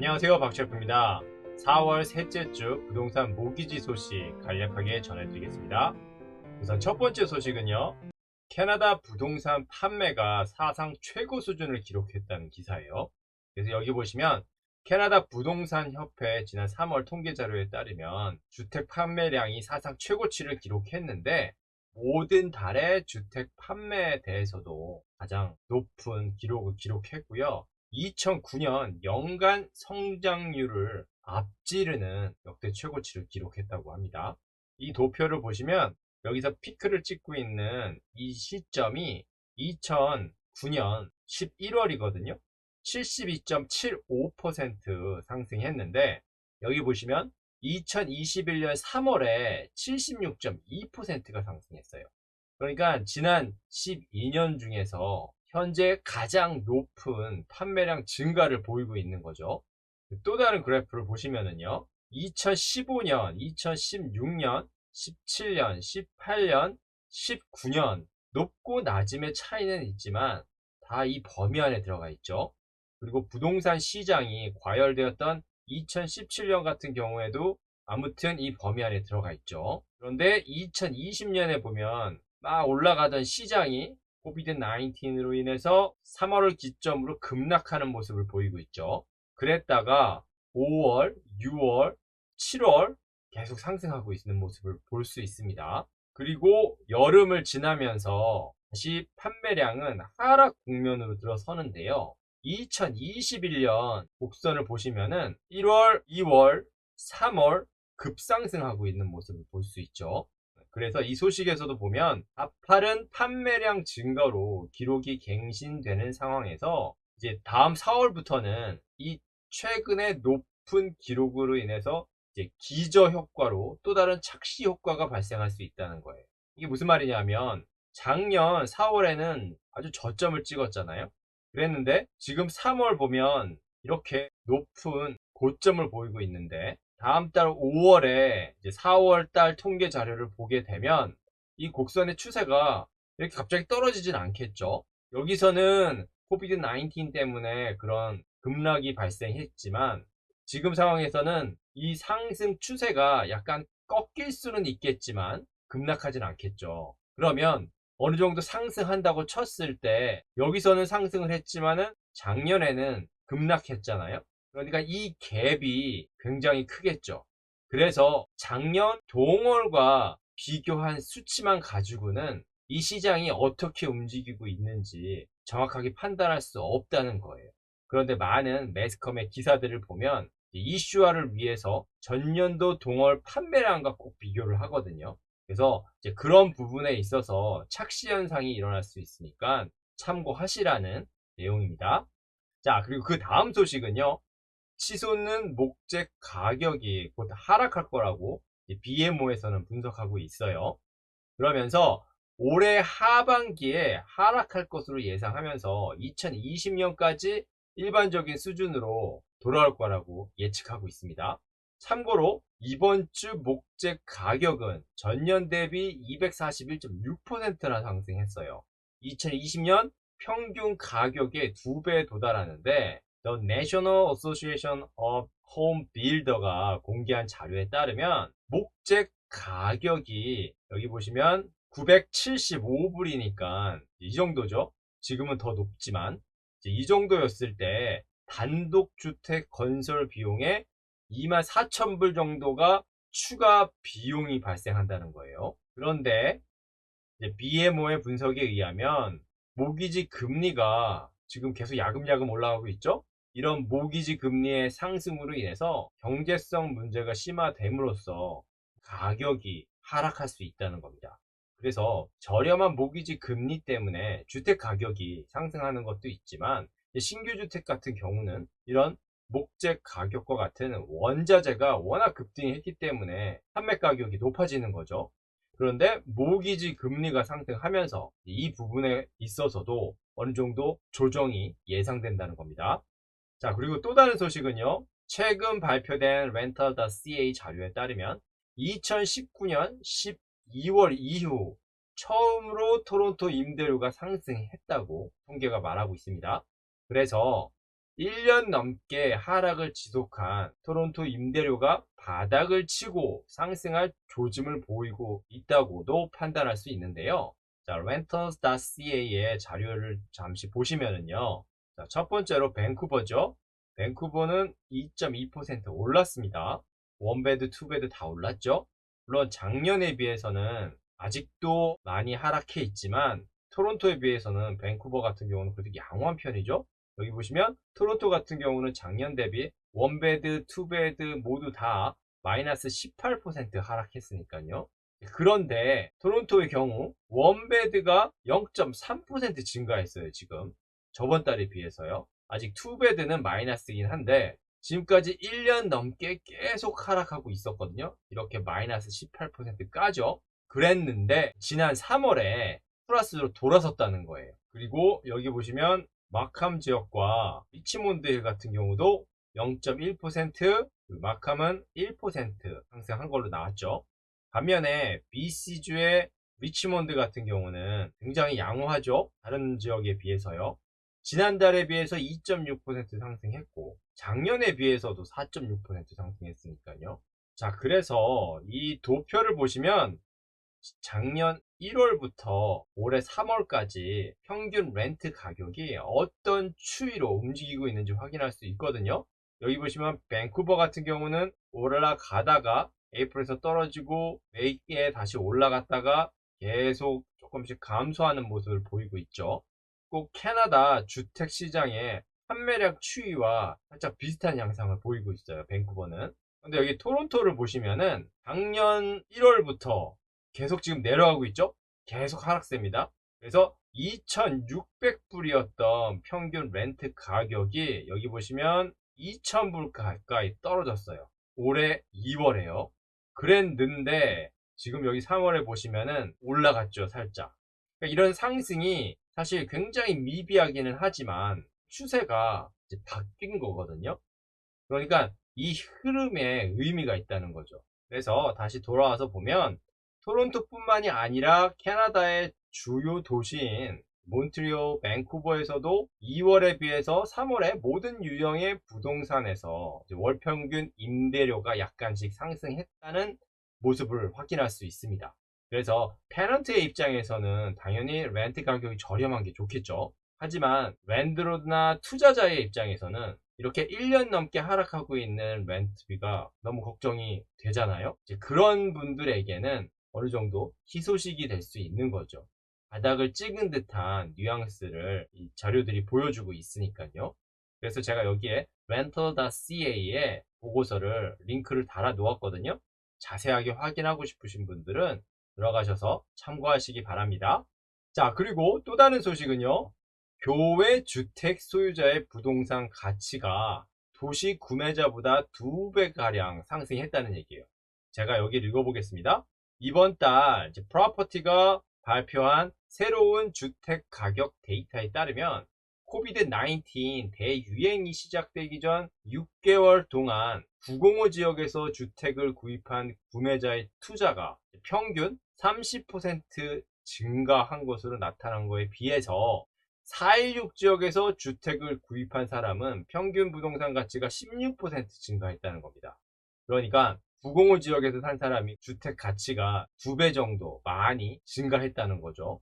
안녕하세요, 박셰프입니다. 4월 셋째 주 부동산 모기지 소식 간략하게 전해드리겠습니다. 우선 첫 번째 소식은요, 캐나다 부동산 판매가 사상 최고 수준을 기록했다는 기사예요. 그래서 여기 보시면 캐나다 부동산 협회 지난 3월 통계 자료에 따르면 주택 판매량이 사상 최고치를 기록했는데, 모든 달의 주택 판매에 대해서도 가장 높은 기록을 기록했고요. 2009년 연간 성장률을 앞지르는 역대 최고치를 기록했다고 합니다. 이 도표를 보시면 여기서 피크를 찍고 있는 이 시점이 2009년 11월이거든요. 72.75% 상승했는데, 여기 보시면 2021년 3월에 76.2%가 상승했어요. 그러니까 지난 12년 중에서 현재 가장 높은 판매량 증가를 보이고 있는 거죠. 또 다른 그래프를 보시면은요, 2015년, 2016년, 17년, 18년, 19년 높고 낮음의 차이는 있지만 다 이 범위 안에 들어가 있죠. 그리고 부동산 시장이 과열되었던 2017년 같은 경우에도 아무튼 이 범위 안에 들어가 있죠. 그런데 2020년에 보면 막 올라가던 시장이 코비드 19으로 인해서 3월을 기점으로 급락하는 모습을 보이고 있죠. 그랬다가 5월, 6월, 7월 계속 상승하고 있는 모습을 볼 수 있습니다. 그리고 여름을 지나면서 다시 판매량은 하락 국면으로 들어서는데요. 2021년 곡선을 보시면은 1월, 2월, 3월 급상승하고 있는 모습을 볼 수 있죠. 그래서 이 소식에서도 보면 가파른 판매량 증가로 기록이 갱신되는 상황에서 이제 다음 4월부터는 이 최근의 높은 기록으로 인해서 이제 기저 효과로 또 다른 착시 효과가 발생할 수 있다는 거예요. 이게 무슨 말이냐면 작년 4월에는 아주 저점을 찍었잖아요. 그랬는데 지금 3월 보면 이렇게 높은 고점을 보이고 있는데, 다음 달 5월에 이제 4월 달 통계 자료를 보게 되면 이 곡선의 추세가 이렇게 갑자기 떨어지진 않겠죠. 여기서는 코비드 19 때문에 그런 급락이 발생했지만 지금 상황에서는 이 상승 추세가 약간 꺾일 수는 있겠지만 급락하진 않겠죠. 그러면 어느 정도 상승한다고 쳤을 때 여기서는 상승을 했지만은 작년에는 급락했잖아요. 그러니까 이 갭이 굉장히 크겠죠. 그래서 작년 동월과 비교한 수치만 가지고는 이 시장이 어떻게 움직이고 있는지 정확하게 판단할 수 없다는 거예요. 그런데 많은 매스컴의 기사들을 보면 이슈화를 위해서 전년도 동월 판매량과 꼭 비교를 하거든요. 그래서 이제 그런 부분에 있어서 착시 현상이 일어날 수 있으니까 참고하시라는 내용입니다. 자, 그리고 그 다음 소식은요, 치솟는 목재 가격이 곧 하락할 거라고 BMO에서는 분석하고 있어요. 그러면서 올해 하반기에 하락할 것으로 예상하면서 2020년까지 일반적인 수준으로 돌아올 거라고 예측하고 있습니다. 참고로 이번 주 목재 가격은 전년 대비 241.6%나 상승했어요. 2020년 평균 가격의 2배에 도달하는데 The National Association of Home Builder가 공개한 자료에 따르면 목재 가격이 여기 보시면 975불이니까 이 정도죠. 지금은 더 높지만 이 정도였을 때 단독주택 건설 비용에 24,000불 정도가 추가 비용이 발생한다는 거예요. 그런데 BMO의 분석에 의하면 모기지 금리가 지금 계속 야금야금 올라가고 있죠. 이런 모기지 금리의 상승으로 인해서 경제성 문제가 심화됨으로써 가격이 하락할 수 있다는 겁니다. 그래서 저렴한 모기지 금리 때문에 주택 가격이 상승하는 것도 있지만 신규 주택 같은 경우는 이런 목재 가격과 같은 원자재가 워낙 급등했기 때문에 판매 가격이 높아지는 거죠. 그런데 모기지 금리가 상승하면서 이 부분에 있어서도 어느 정도 조정이 예상된다는 겁니다. 자, 그리고 또 다른 소식은요, 최근 발표된 rental.ca 자료에 따르면 2019년 12월 이후 처음으로 토론토 임대료가 상승했다고 통계가 말하고 있습니다. 그래서 1년 넘게 하락을 지속한 토론토 임대료가 바닥을 치고 상승할 조짐을 보이고 있다고도 판단할 수 있는데요. 자, rentals.ca의 자료를 잠시 보시면은요. 자, 첫 번째로 밴쿠버죠. 밴쿠버는 2.2% 올랐습니다. 원베드, 투베드 다 올랐죠. 물론 작년에 비해서는 아직도 많이 하락해 있지만 토론토에 비해서는 밴쿠버 같은 경우는 그래도 양호한 편이죠. 여기 보시면 토론토 같은 경우는 작년 대비 원베드, 투베드 모두 다 마이너스 18% 하락했으니까요. 그런데 토론토의 경우 원베드가 0.3% 증가했어요. 지금 저번 달에 비해서요. 아직 투베드는 마이너스이긴 한데 지금까지 1년 넘게 계속 하락하고 있었거든요. 이렇게 마이너스 18%까죠. 그랬는데 지난 3월에 플러스로 돌아섰다는 거예요. 그리고 여기 보시면 마캄 지역과 리치몬드 같은 경우도 0.1%, 마캄은 1% 상승한 걸로 나왔죠. 반면에 BC주의 리치몬드 같은 경우는 굉장히 양호하죠. 다른 지역에 비해서요. 지난달에 비해서 2.6% 상승했고 작년에 비해서도 4.6% 상승했으니까요. 자, 그래서 이 도표를 보시면 작년 1월부터 올해 3월까지 평균 렌트 가격이 어떤 추이로 움직이고 있는지 확인할 수 있거든요. 여기 보시면 밴쿠버 같은 경우는 올라가다가 에이프릴에서 떨어지고 메이에 다시 올라갔다가 계속 조금씩 감소하는 모습을 보이고 있죠. 꼭 캐나다 주택 시장의 판매량 추이와 살짝 비슷한 양상을 보이고 있어요. 밴쿠버는. 근데 여기 토론토를 보시면은 작년 1월부터 계속 지금 내려가고 있죠. 계속 하락세입니다. 그래서 2,600불이었던 평균 렌트 가격이 여기 보시면 2,000불 가까이 떨어졌어요. 올해 2월에요. 그랬는데 지금 여기 3월에 보시면은 올라갔죠. 살짝. 그러니까 이런 상승이 사실 굉장히 미비하기는 하지만 추세가 이제 바뀐 거거든요. 그러니까 이 흐름에 의미가 있다는 거죠. 그래서 다시 돌아와서 보면 토론토뿐만이 아니라 캐나다의 주요 도시인 몬트리올, 밴쿠버에서도 2월에 비해서 3월에 모든 유형의 부동산에서 월 평균 임대료가 약간씩 상승했다는 모습을 확인할 수 있습니다. 그래서 페넌트의 입장에서는 당연히 렌트 가격이 저렴한 게 좋겠죠. 하지만 랜드로드나 투자자의 입장에서는 이렇게 1년 넘게 하락하고 있는 렌트비가 너무 걱정이 되잖아요. 이제 그런 분들에게는 어느 정도 희소식이 될 수 있는 거죠. 바닥을 찍은 듯한 뉘앙스를 이 자료들이 보여주고 있으니까요. 그래서 제가 여기에 rental.ca에 보고서를 링크를 달아 놓았거든요. 자세하게 확인하고 싶으신 분들은 들어가셔서 참고하시기 바랍니다. 자, 그리고 또 다른 소식은요. 교외 주택 소유자의 부동산 가치가 도시 구매자보다 2배가량 상승했다는 얘기예요. 제가 여기를 읽어보겠습니다. 이번 달 프로퍼티가 발표한 새로운 주택 가격 데이터에 따르면 코비드-19 대유행이 시작되기 전 6개월 동안 905 지역에서 주택을 구입한 구매자의 투자가 평균 30% 증가한 것으로 나타난 것에 비해서 416 지역에서 주택을 구입한 사람은 평균 부동산 가치가 16% 증가했다는 겁니다. 그러니까 905 지역에서 산 사람이 주택 가치가 2배 정도 많이 증가했다는 거죠.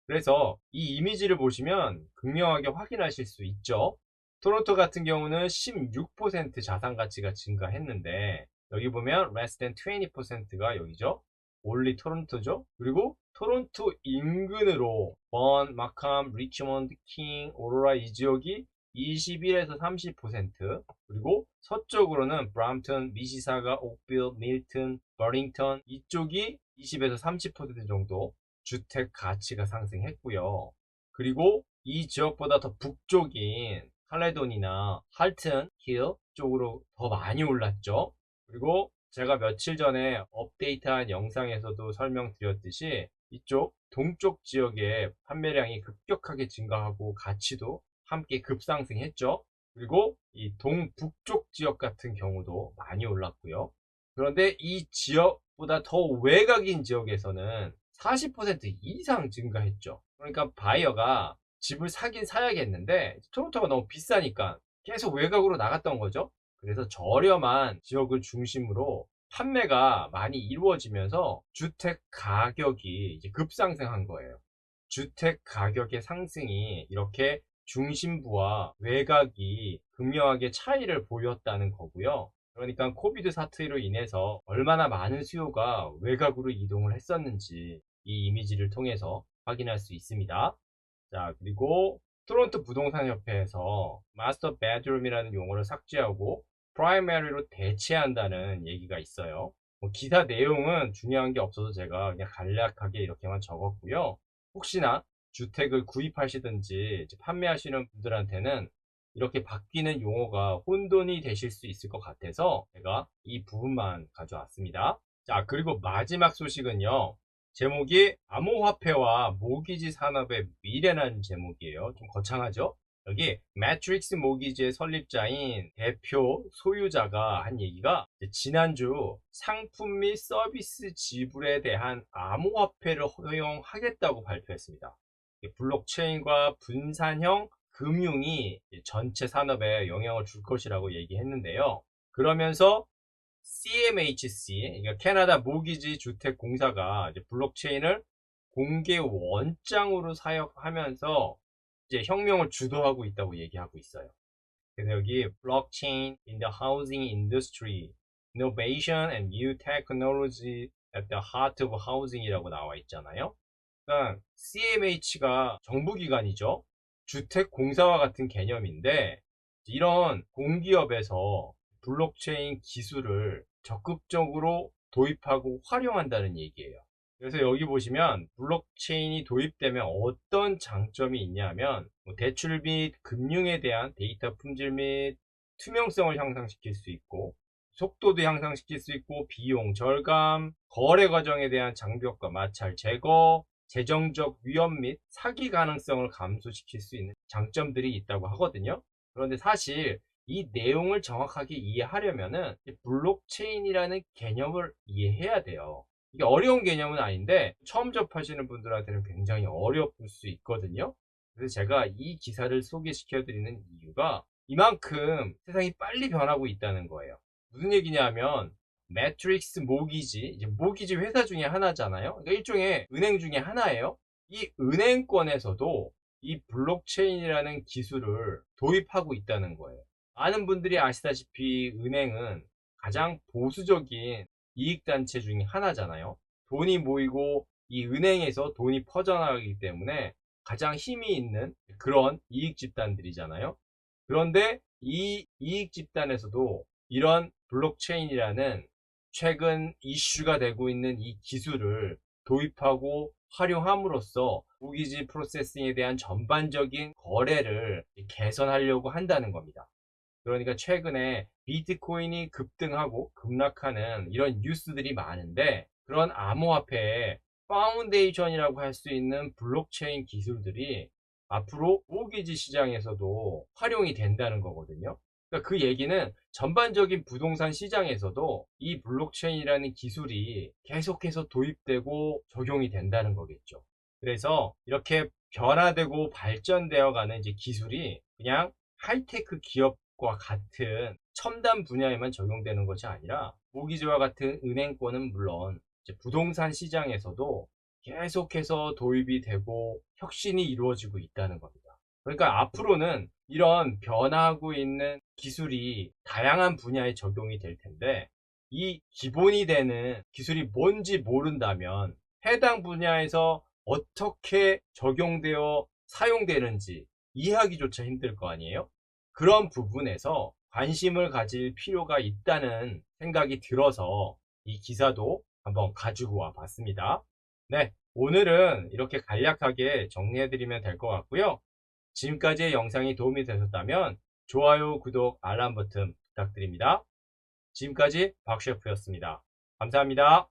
그래서 이 이미지를 보시면 극명하게 확인하실 수 있죠. 토론토 같은 경우는 16% 자산 가치가 증가했는데 여기 보면 less than 20%가 여기죠. 올리 토론토죠. 그리고 토론토 인근으로 번, 마캄, 리치몬드, 킹, 오로라 이 지역이 21에서 30%, 그리고 서쪽으로는 브람튼, 미시사가, 옥빌, 밀튼, 버링턴 이쪽이 20에서 30% 정도 주택 가치가 상승했고요. 그리고 이 지역보다 더 북쪽인 칼레돈이나 할튼, 힐 쪽으로 더 많이 올랐죠. 그리고 제가 며칠 전에 업데이트한 영상에서도 설명드렸듯이 이쪽 동쪽 지역의 판매량이 급격하게 증가하고 가치도 함께 급상승했죠. 그리고 이 동북쪽 지역 같은 경우도 많이 올랐고요. 그런데 이 지역보다 더 외곽인 지역에서는 40% 이상 증가했죠. 그러니까 바이어가 집을 사긴 사야겠는데 토론토가 너무 비싸니까 계속 외곽으로 나갔던 거죠. 그래서 저렴한 지역을 중심으로 판매가 많이 이루어지면서 주택 가격이 이제 급상승한 거예요. 주택 가격의 상승이 이렇게 중심부와 외곽이 극명하게 차이를 보였다는 거고요. 그러니까 코비드 사태로 인해서 얼마나 많은 수요가 외곽으로 이동을 했었는지 이 이미지를 통해서 확인할 수 있습니다. 자, 그리고 토론토 부동산협회에서 마스터 베드룸이라는 용어를 삭제하고 프라이머리로 대체한다는 얘기가 있어요. 뭐 기사 내용은 중요한 게 없어서 제가 그냥 간략하게 이렇게만 적었고요. 혹시나 주택을 구입하시든지 판매하시는 분들한테는 이렇게 바뀌는 용어가 혼돈이 되실 수 있을 것 같아서 제가 이 부분만 가져왔습니다. 자, 그리고 마지막 소식은요. 제목이 암호화폐와 모기지 산업의 미래라는 제목이에요. 좀 거창하죠? 여기 매트릭스 모기지의 설립자인 대표 소유자가 한 얘기가 지난주 상품 및 서비스 지불에 대한 암호화폐를 허용하겠다고 발표했습니다. 블록체인과 분산형 금융이 전체 산업에 영향을 줄 것이라고 얘기했는데요. 그러면서 CMHC, 그러니까 캐나다 모기지 주택공사가 이제 블록체인을 공개 원장으로 사용하면서 이제 혁명을 주도하고 있다고 얘기하고 있어요. 그래서 여기 Blockchain in the Housing Industry, Innovation and New Technology at the Heart of Housing이라고 나와 있잖아요. 그러니까 CMH가 정부기관이죠. 주택공사와 같은 개념인데 이런 공기업에서 블록체인 기술을 적극적으로 도입하고 활용한다는 얘기예요. 그래서 여기 보시면 블록체인이 도입되면 어떤 장점이 있냐면 대출 및 금융에 대한 데이터 품질 및 투명성을 향상시킬 수 있고 속도도 향상시킬 수 있고 비용 절감, 거래 과정에 대한 장벽과 마찰 제거, 재정적 위험 및 사기 가능성을 감소시킬 수 있는 장점들이 있다고 하거든요. 그런데 사실 이 내용을 정확하게 이해하려면은 블록체인이라는 개념을 이해해야 돼요. 이게 어려운 개념은 아닌데 처음 접하시는 분들한테는 굉장히 어려울 수 있거든요. 그래서 제가 이 기사를 소개시켜 드리는 이유가 이만큼 세상이 빨리 변하고 있다는 거예요. 무슨 얘기냐면 매트릭스 모기지, 이제 모기지 회사 중에 하나잖아요. 그러니까 일종의 은행 중에 하나예요. 이 은행권에서도 이 블록체인이라는 기술을 도입하고 있다는 거예요. 많은 분들이 아시다시피 은행은 가장 보수적인 이익단체 중에 하나잖아요. 돈이 모이고 이 은행에서 돈이 퍼져나가기 때문에 가장 힘이 있는 그런 이익 집단들이잖아요. 그런데 이 이익 집단에서도 이런 블록체인이라는 최근 이슈가 되고 있는 이 기술을 도입하고 활용함으로써 모기지 프로세싱에 대한 전반적인 거래를 개선하려고 한다는 겁니다. 그러니까 최근에 비트코인이 급등하고 급락하는 이런 뉴스들이 많은데 그런 암호화폐의 파운데이션이라고 할 수 있는 블록체인 기술들이 앞으로 모기지 시장에서도 활용이 된다는 거거든요. 그러니까 그 얘기는 전반적인 부동산 시장에서도 이 블록체인이라는 기술이 계속해서 도입되고 적용이 된다는 거겠죠. 그래서 이렇게 변화되고 발전되어 가는 이제 기술이 그냥 하이테크 기업과 같은 첨단 분야에만 적용되는 것이 아니라 모기지와 같은 은행권은 물론 이제 부동산 시장에서도 계속해서 도입이 되고 혁신이 이루어지고 있다는 겁니다. 그러니까 앞으로는 이런 변화하고 있는 기술이 다양한 분야에 적용이 될 텐데 이 기본이 되는 기술이 뭔지 모른다면 해당 분야에서 어떻게 적용되어 사용되는지 이해하기조차 힘들 거 아니에요? 그런 부분에서 관심을 가질 필요가 있다는 생각이 들어서 이 기사도 한번 가지고 와 봤습니다. 네, 오늘은 이렇게 간략하게 정리해드리면 될 것 같고요. 지금까지의 영상이 도움이 되셨다면 좋아요, 구독, 알람 버튼 부탁드립니다. 지금까지 박셰프였습니다. 감사합니다.